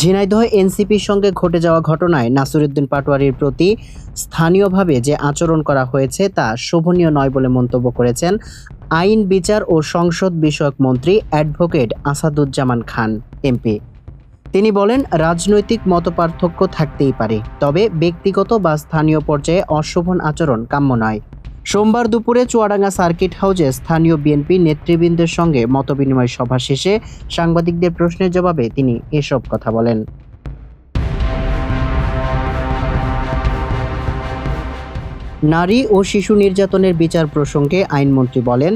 ঝিনাইদহ এনসিপির সঙ্গে ঘটে যাওয়া ঘটনায় নাসিরউদ্দিন পাটোয়ারীর প্রতি স্থানীয়ভাবে যে আচরণ করা হয়েছে তা শোভনীয় নয় বলে মন্তব্য করেছেন আইন, বিচার ও সংসদ বিষয়ক মন্ত্রী অ্যাডভোকেট আসাদুজ্জামান খান এমপি। তিনি বলেন, রাজনৈতিক মতপার্থক্য থাকতেই পারে, তবে ব্যক্তিগত বা স্থানীয় পর্যায়ে অশোভন আচরণ কাম্য নয়। সোমবার দুপুরে চুয়াডাঙ্গা সার্কিট হাউসে স্থানীয় বিএনপি নেতৃবৃন্দের সঙ্গে মতবিনিময় সভা শেষে সাংবাদিকদের প্রশ্নের জবাবে তিনি এসব কথা বলেন। নারী ও শিশু নির্যাতনের বিচার প্রসঙ্গে আইনমন্ত্রী বলেন,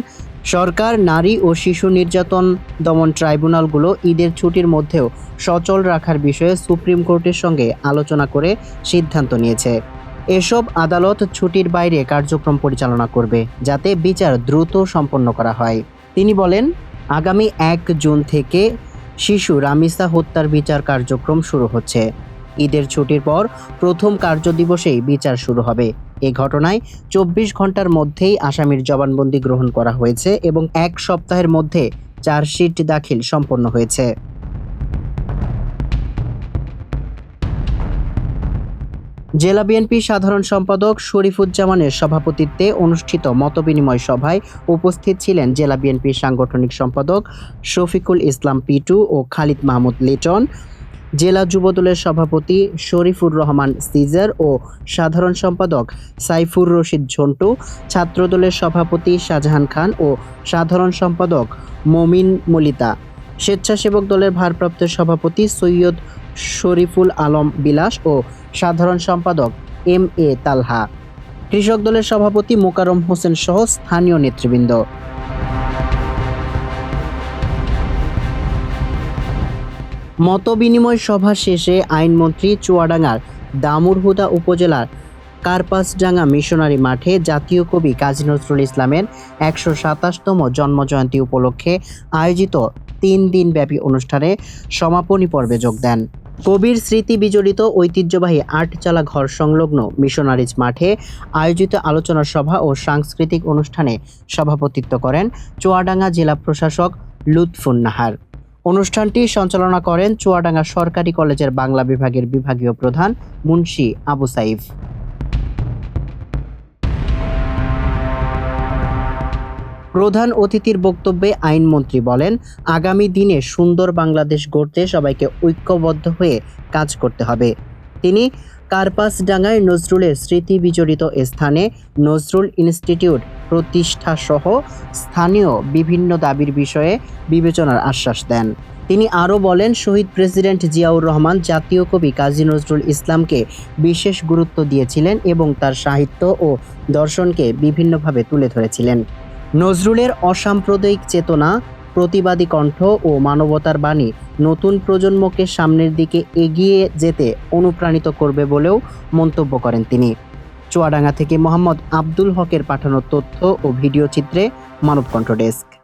সরকার নারী ও শিশু নির্যাতন দমন ট্রাইব্যুনালগুলো ঈদের ছুটির মধ্যেও সচল রাখার বিষয়ে সুপ্রিম কোর্টের সঙ্গে আলোচনা করে সিদ্ধান্ত নিয়েছে। এসব আদালত ছুটির বাইরে কার্যক্রম পরিচালনা করবে, যাতে বিচার দ্রুত সম্পন্ন করা হয়। তিনি বলেন, আগামী ১ জুন থেকে শিশু রামিসা হত্যার বিচার কার্যক্রম শুরু হচ্ছে। ঈদের ছুটির পর প্রথম কার্যদিবসেই বিচার শুরু হবে। এ ঘটনায় ২৪ ঘন্টার মধ্যেই আসামির জবানবন্দি গ্রহণ করা হয়েছে এবং ১ সপ্তাহের মধ্যে চার্জশিট দাখিল সম্পন্ন হয়েছে। জেলা বিএনপি সাধারণ সম্পাদক শরীফুজ্জামানের সভাপতিত্বে অনুষ্ঠিত মতবিনিময় সভায় উপস্থিত ছিলেন জেলা বিএনপির সাংগঠনিক সম্পাদক শফিকুল ইসলাম পিটু ও খালিদ মাহমুদ লিটন, জেলা যুবদলের সভাপতি শরীফুর রহমান সিজার ও সাধারণ সম্পাদক সাইফুর রশিদ ঝন্টু, ছাত্রদলের সভাপতি শাহজাহান খান ও সাধারণ সম্পাদক মমিন মলিতা, স্বেচ্ছাসেবক দলের ভারপ্রাপ্ত সভাপতি সৈয়দ শরীফুল আলম বিলাস ও সাধারণ সম্পাদক এম.এ. তালহা, কৃষক দলের সভাপতি মোকাররম হোসেন সহ স্থানীয় নেতৃবৃন্দ। মতবিনিময় সভা শেষে আইনমন্ত্রী চুয়াডাঙ্গার দামুড়হুদা উপজেলার কার্পাসডাঙ্গা মিশনারি মাঠে জাতীয় কবি কাজী নজরুল ইসলামের ১২৭তম জন্মজয়ন্তী উপলক্ষে আয়োজিত ৩ দিনব্যাপী অনুষ্ঠানে সমাপনী পর্বে যোগ দেন। কবির স্মৃতি বিজড়িত ঐতিহ্যবাহী আটচালা ঘর সংলগ্ন মিশনারিজ মাঠে আয়োজিত আলোচনা সভা ও সাংস্কৃতিক অনুষ্ঠানে সভাপতিত্ব করেন চুয়াডাঙ্গা জেলা প্রশাসক লুৎফুন নাহার। অনুষ্ঠানটি সঞ্চালনা করেন চুয়াডাঙ্গা সরকারি কলেজের বাংলা বিভাগের বিভাগীয় প্রধান মুন্সি আবু সাইফ। প্রধান অতিথির বক্তব্যে আইনমন্ত্রী বলেন, আগামী দিনে সুন্দর বাংলাদেশ গড়তে সবাইকে ঐক্যবদ্ধ হয়ে কাজ করতে হবে। তিনি কার্পাসডাঙ্গায় নজরুলের স্মৃতি বিজড়িত স্থানে নজরুল ইনস্টিটিউট প্রতিষ্ঠা সহ স্থানীয় বিভিন্ন দাবির বিষয়ে বিবেচনার আশ্বাস দেন। তিনি আরও বলেন, শহীদ প্রেসিডেন্ট জিয়াউর রহমান জাতীয় কবি কাজী নজরুল ইসলামকে বিশেষ গুরুত্ব দিয়েছিলেন এবং তার সাহিত্য ও দর্শনকে বিভিন্নভাবে তুলে ধরেছিলেন। নজরুলের অসাম্প্রদায়িক চেতনা, প্রতিবাদী কণ্ঠ ও মানবতার বাণী নতুন প্রজন্মকে সামনের দিকে এগিয়ে যেতে অনুপ্রাণিত করবে বলেও মন্তব্য করেন তিনি। চুয়াডাঙ্গা থেকে মোহাম্মদ আব্দুল হকের পাঠানো তথ্য ও ভিডিও চিত্রে মানবকণ্ঠ ডেস্ক।